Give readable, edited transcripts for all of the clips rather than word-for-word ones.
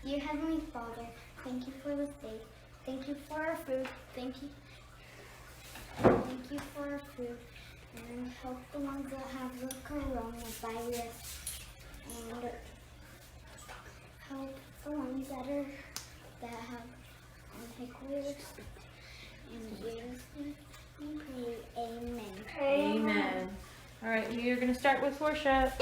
Dear Heavenly Father, thank you for this day. Thank you for our food. Thank you for our food. And help the ones that have the coronavirus. And help the ones that have hiccups. In Jesus' name we pray. Amen. Amen. All right, you're going to start with worship.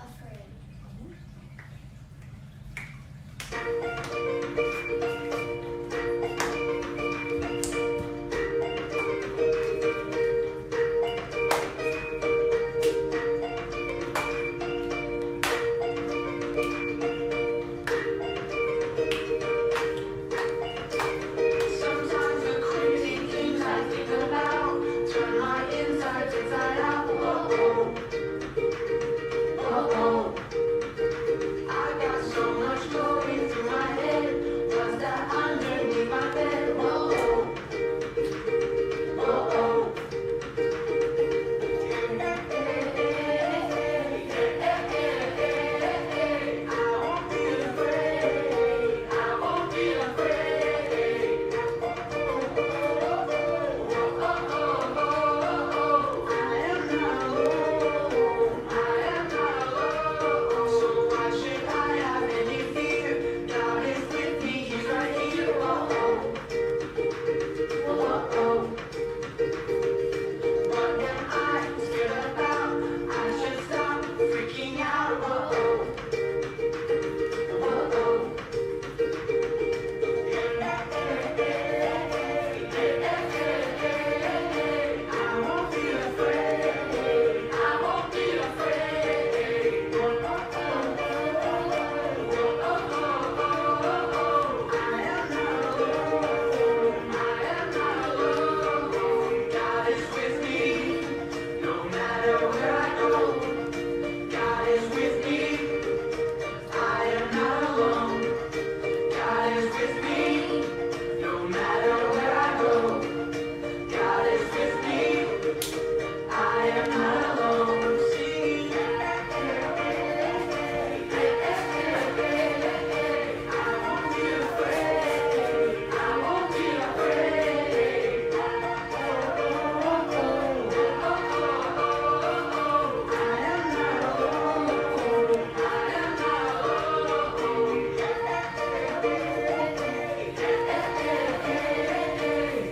afraid. Sometimes the crazy things I think about turn my insides inside out. Whoa, whoa, I got so much going through my head. What's that underneath my bed? Whoa, whoa.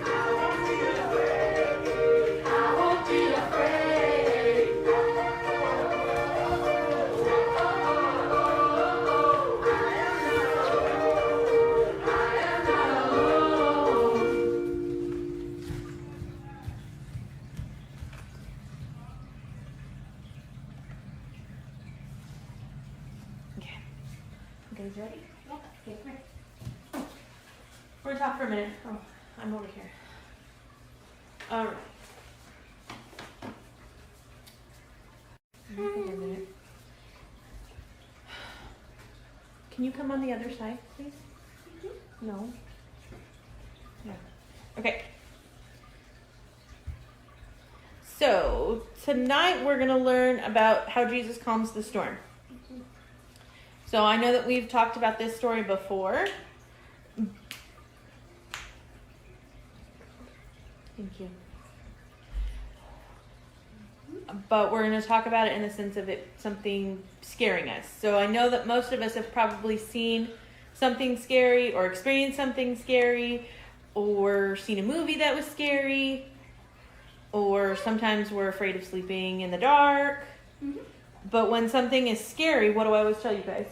I won't be afraid. I won't be afraid. You guys ready? Yeah. Okay, come here. We're gonna talk for a minute. Oh, I'm over here. All right. Wait a minute. Can you come on the other side, please? No. Yeah. Okay. So tonight we're gonna learn about how Jesus calms the storm. So I know that we've talked about this story before. Thank you. But we're going to talk about it in the sense of it something scaring us. So I know that most of us have probably seen something scary or experienced something scary or seen a movie that was scary, or sometimes we're afraid of sleeping in the dark. Mm-hmm. But when something is scary, what do I always tell you guys?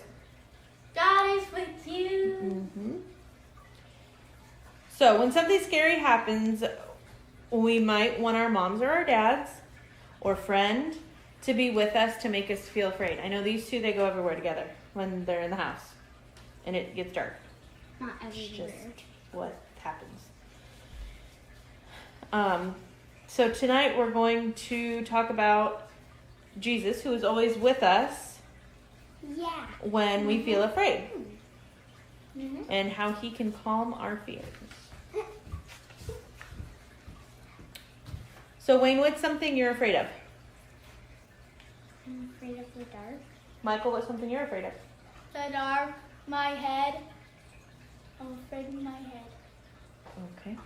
God is with you. Mm-hmm. So when something scary happens, we might want our moms or our dads or friend to be with us to make us feel afraid. I know these two, they go everywhere together when they're in the house and it gets dark. Not It's everywhere. just what happens. So tonight we're going to talk about Jesus, who is always with us Yeah. when we feel afraid, Mm-hmm. and how he can calm our fears. So Wayne, what's something you're afraid of? I'm afraid of the dark. Michael, what's something you're afraid of? The dark, my head. I'm afraid of my head. Okay.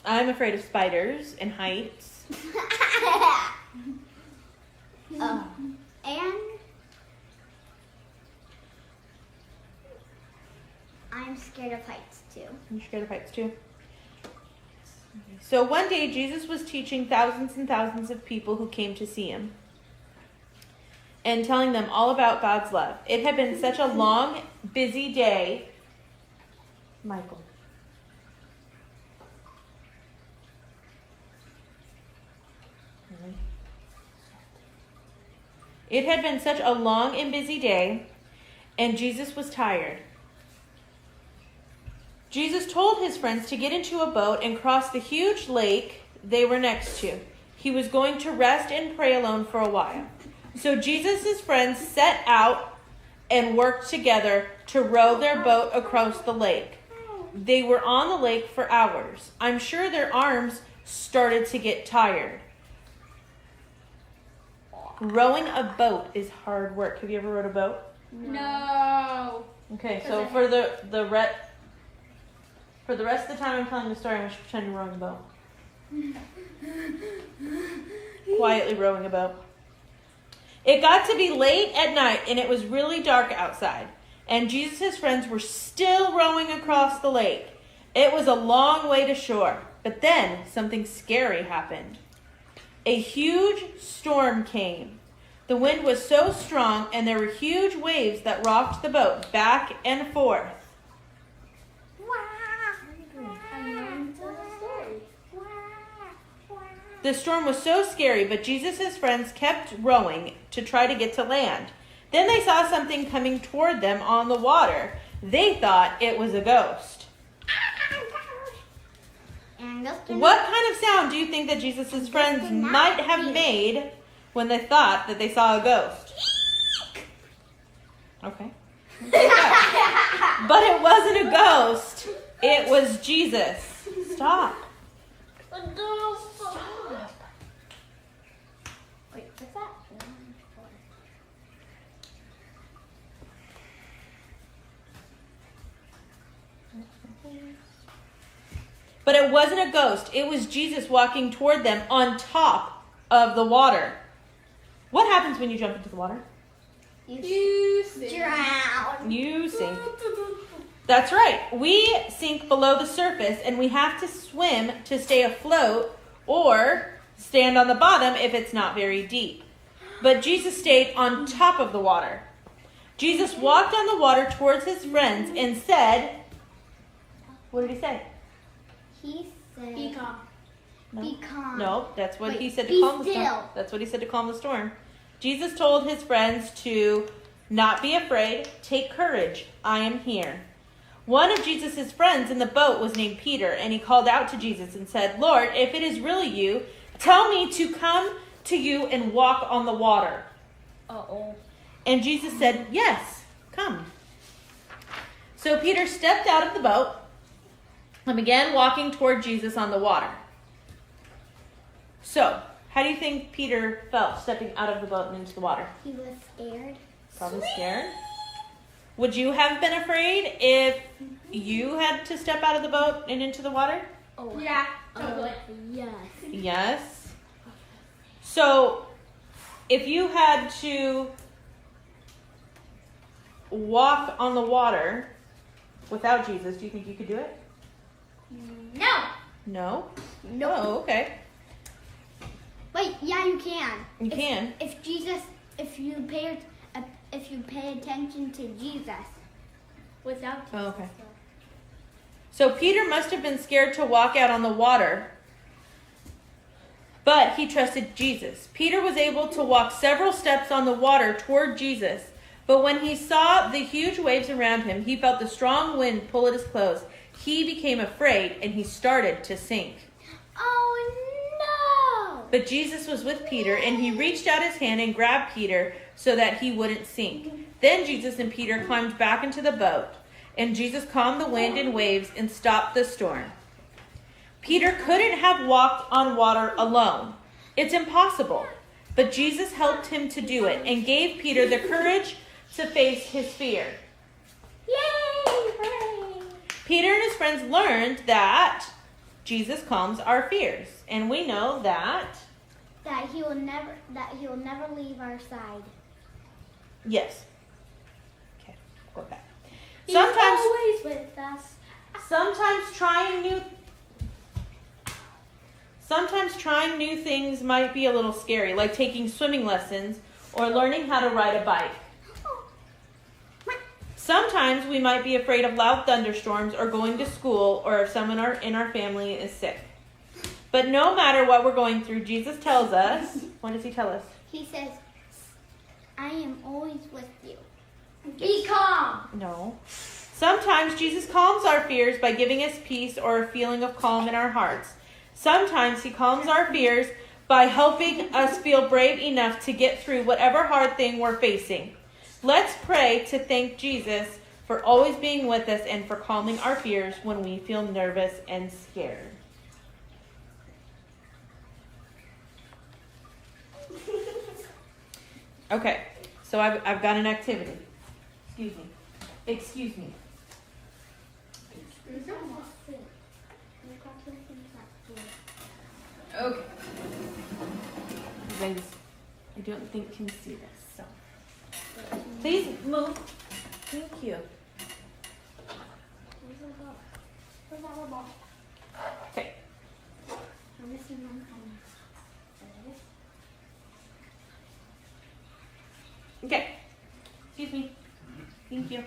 I'm afraid of spiders and heights. And I'm scared of heights too. You're scared of heights too? So one day Jesus was teaching thousands and thousands of people who came to see him. and telling them all about God's love. It had been such a long, busy day. Michael. It had been such a long and busy day, and Jesus was tired. Jesus told his friends to get into a boat and cross the huge lake they were next to. He was going to rest and pray alone for a while. So Jesus' friends set out and worked together to row their boat across the lake. They were on the lake for hours. I'm sure their arms started to get tired. Rowing a boat is hard work. Have you ever rowed a boat? No. Okay, so for the rest of the time I'm telling the story, I'm going to pretend you're rowing a boat. Quietly rowing a boat. It got to be late at night, and it was really dark outside. And Jesus' friends were still rowing across the lake. It was a long way to shore. But then something scary happened. A huge storm came. The wind was so strong, and there were huge waves that rocked the boat back and forth. The storm was so scary, but Jesus' friends kept rowing to try to get to land. Then they saw something coming toward them on the water. They thought it was a ghost. What kind of sound do you think that Jesus' friends might have made when they thought that they saw a ghost? Okay. But it wasn't a ghost. It was Jesus. Stop. Wait, what's that? But it wasn't a ghost. It was Jesus walking toward them on top of the water. What happens when you jump into the water? You sing. Drown. You sink. That's right. We sink below the surface, and we have to swim to stay afloat or stand on the bottom if it's not very deep. But Jesus stayed on top of the water. Jesus walked on the water towards his friends and said, what did he say? He said, Be calm. No. Be calm. No, that's what Wait, he said to be calm the storm. still. That's what he said to calm the storm. Jesus told his friends to not be afraid, take courage, I am here. One of Jesus' friends in the boat was named Peter, and he called out to Jesus and said, Lord, if it is really you, tell me to come to you and walk on the water. Uh-oh. And Jesus said, yes, come. So Peter stepped out of the boat and began walking toward Jesus on the water. So, how do you think Peter felt stepping out of the boat and into the water? He was scared. Probably scared. Would you have been afraid if you had to step out of the boat and into the water? Oh, Yeah, totally. yes. Yes. So, if you had to walk on the water without Jesus, do you think you could do it? No. No? Nope. Oh, okay. Wait, yeah, you can. You can. If Jesus, if you pay attention to Jesus. Without Oh, okay. So Peter must have been scared to walk out on the water, but he trusted Jesus. Peter was able to walk several steps on the water toward Jesus, but when he saw the huge waves around him, he felt the strong wind pull at his clothes. He became afraid and he started to sink. Oh no! But Jesus was with Peter, and he reached out his hand and grabbed Peter so that he wouldn't sink. Then Jesus and Peter climbed back into the boat, and Jesus calmed the wind and waves and stopped the storm. Peter couldn't have walked on water alone. It's impossible. But Jesus helped him to do it and gave Peter the courage to face his fear. Yay! Hooray! Peter and his friends learned that Jesus calms our fears, and we know that, That he will never leave our side. yes. Okay, go back. He's Sometimes always with us. Sometimes trying new things might be a little scary, like taking swimming lessons or learning how to ride a bike. Sometimes we might be afraid of loud thunderstorms or going to school or if someone in our family is sick. But no matter what we're going through, Jesus tells us, what does he tell us? He says, I am always with you. Be calm. No. Sometimes Jesus calms our fears by giving us peace or a feeling of calm in our hearts. Sometimes he calms our fears by helping us feel brave enough to get through whatever hard thing we're facing. Let's pray to thank Jesus for always being with us and for calming our fears when we feel nervous and scared. Okay, so I've got an activity. Excuse me. Excuse me. Okay. You guys, I don't think can see this, so please move. Thank you. Okay. Okay. Excuse me. Thank you.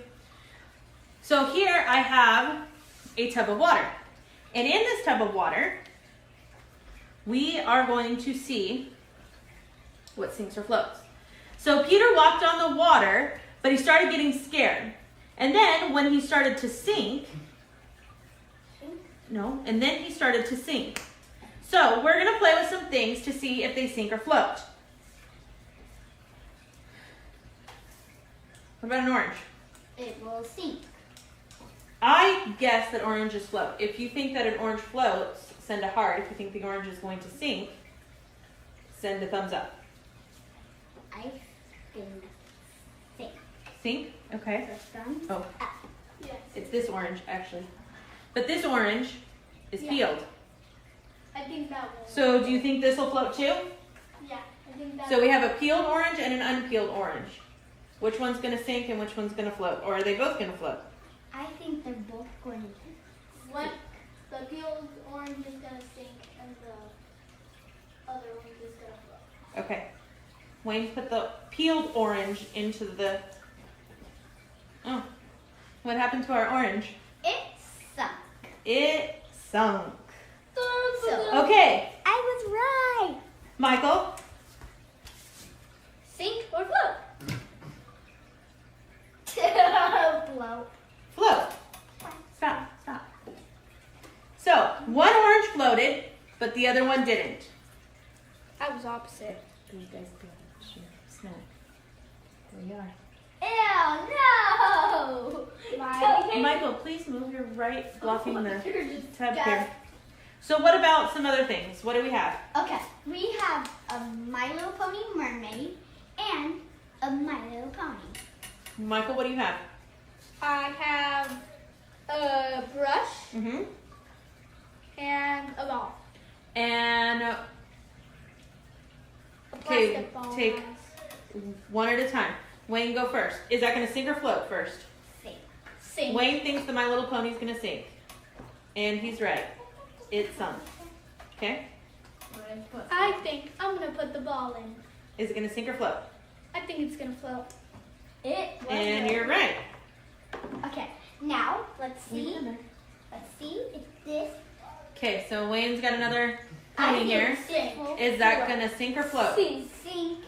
So here I have a tub of water. And in this tub of water, we are going to see what sinks or floats. So Peter walked on the water, but he started getting scared. And then when he started to sink, he started to sink. So we're going to play with some things to see if they sink or float. What about an orange? It will sink. I guess that oranges float. If you think that an orange floats, send a heart. If you think the orange is going to sink, send a thumbs up. I think sink. Sink? Okay. First thumb. Oh, Yes. it's this orange, actually. But this orange is Yeah. peeled. I think that will. So do you think this will float too? Yeah, I think that. So we have a peeled orange and an unpeeled orange. Which one's going to sink and which one's going to float? Or are they both going to float? I think they're both going to What? The peeled orange is gonna sink, and the other orange is gonna float. Okay. Wayne put the peeled orange into the... Oh. What happened to our orange? It sunk. It sunk. So, Okay. I was right. Michael? Sink or float? Blow. Float. Stop. So, one orange floated, but the other one didn't. I was opposite. You guys go share a snack. There you are. Ew, no. Michael, please move your right, blocking the You're just tab Yes. here. So what about some other things? What do we have? Okay, we have a My Little Pony mermaid and a My Little Pony. Michael, what do you have? I have a brush Mm-hmm. and a ball. And A Okay, plastic ball. take- guys. one at a time. Wayne, go first. Is that going to sink or float first? Sink. Sink. Wayne thinks the My Little Pony's going to sink. And he's right. It sunk. Okay? I think I'm gonna put the ball in. Is it going to sink or float? I think it's gonna float. It was And right. you're right. Okay, now let's see. Let's see if this. Okay, so Wayne's got another I pony think here. this will Is that float. going to sink or float? Sink. Sink.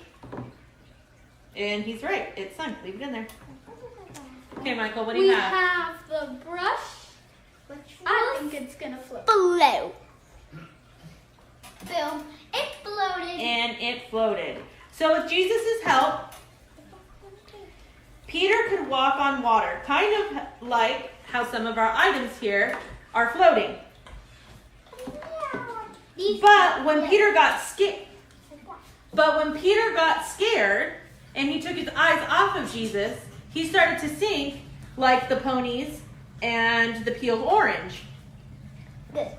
And he's right. It sunk. Leave it in there. Okay, Michael, what do you We have? have the brush. Which I will think it's gonna float. float. Boom. It floated. And it floated. So with Jesus' help, Peter could walk on water, kind of like how some of our items here are floating. These But when float. Peter got scared and he took his eyes off of Jesus, he started to sink like the ponies and the peeled orange. This.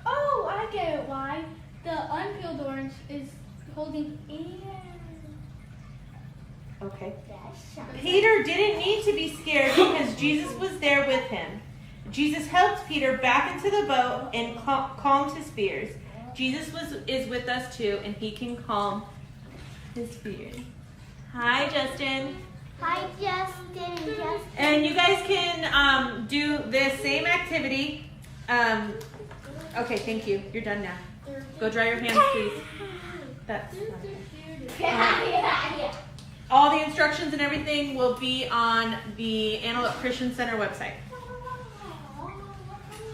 Oh, I get it. Why? The unpeeled orange is holding air. Okay. That's Peter didn't need to be scared because Jesus was there with him. Jesus helped Peter back into the boat and calmed his fears. Jesus is with us too, and he can calm his beard. Hi, Justin. Hi, Justin. Justin. And you guys can do this same activity. Okay, thank you. You're done now. Go dry your hands, please. That's Yeah. all the instructions and everything will be on the Antelope Christian Center website.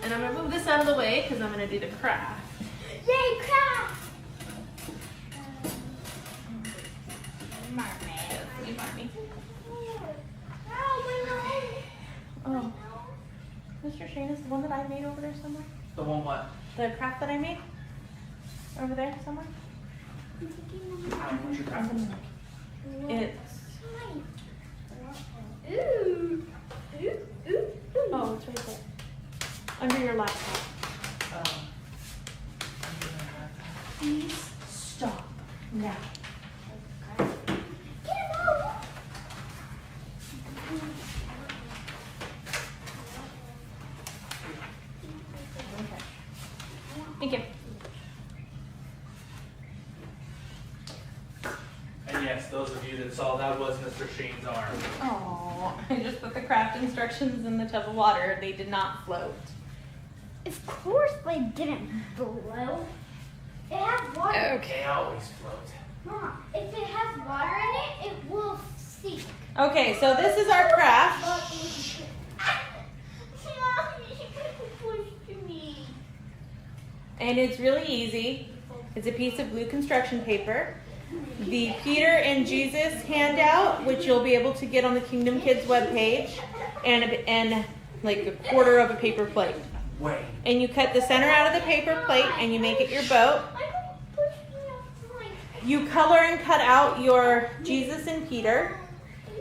And I'm gonna move this out of the way because I'm gonna do the craft. Yay, craft! You want me? Oh, Oh, Mr. Shane is the one that I made over there somewhere. The one what? The craft that I made over there somewhere. What's your craft? It's oh, it's right there under your laptop. Please stop now. Thank you. And yes, those of you that saw, that was Mr. Shane's arm. Oh, I just put the craft instructions in the tub of water. They did not float. of course they didn't blow. It has water. They always float. Mom, if it has water in it, it will sink. Okay, so this is our craft. And it's really easy. It's a piece of blue construction paper. The Peter and Jesus handout, which you'll be able to get on the Kingdom Kids webpage, and like a quarter of a paper plate. Wait. And you cut the center out of the paper plate and you make it your boat. You color and cut out your Jesus and Peter,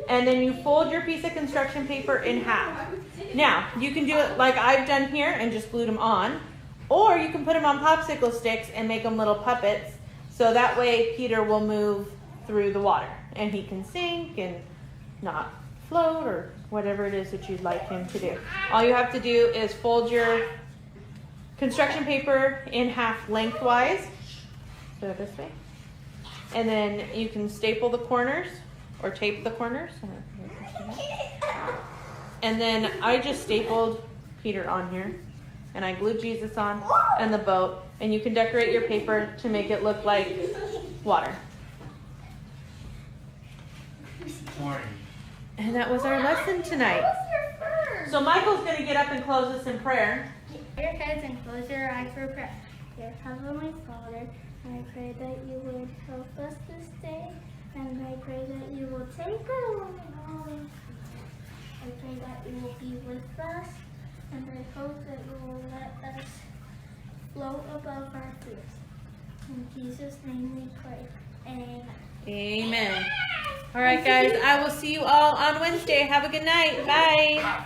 and then you fold your piece of construction paper in half. Now, you can do it like I've done here and just glued them on, or you can put them on popsicle sticks and make them little puppets, so that way Peter will move through the water and he can sink and not float or whatever it is that you'd like him to do. All you have to do is fold your construction paper in half lengthwise, so this way. And then you can staple the corners or tape the corners. And then I just stapled Peter on here, and I glued Jesus on and the boat, and you can decorate your paper to make it look like water. Morning. And that was our lesson tonight. So Michael's going to get up and close us in prayer. Your heads and close your eyes for prayer. Dear Heavenly Father, I pray that you would help us this day, and I pray that you will take us along in I pray that you will be with us, and I hope that you will let us float above our fears. In Jesus' name we pray. Amen. Amen. All right, guys, I will see you all on Wednesday. Have a good night. Bye.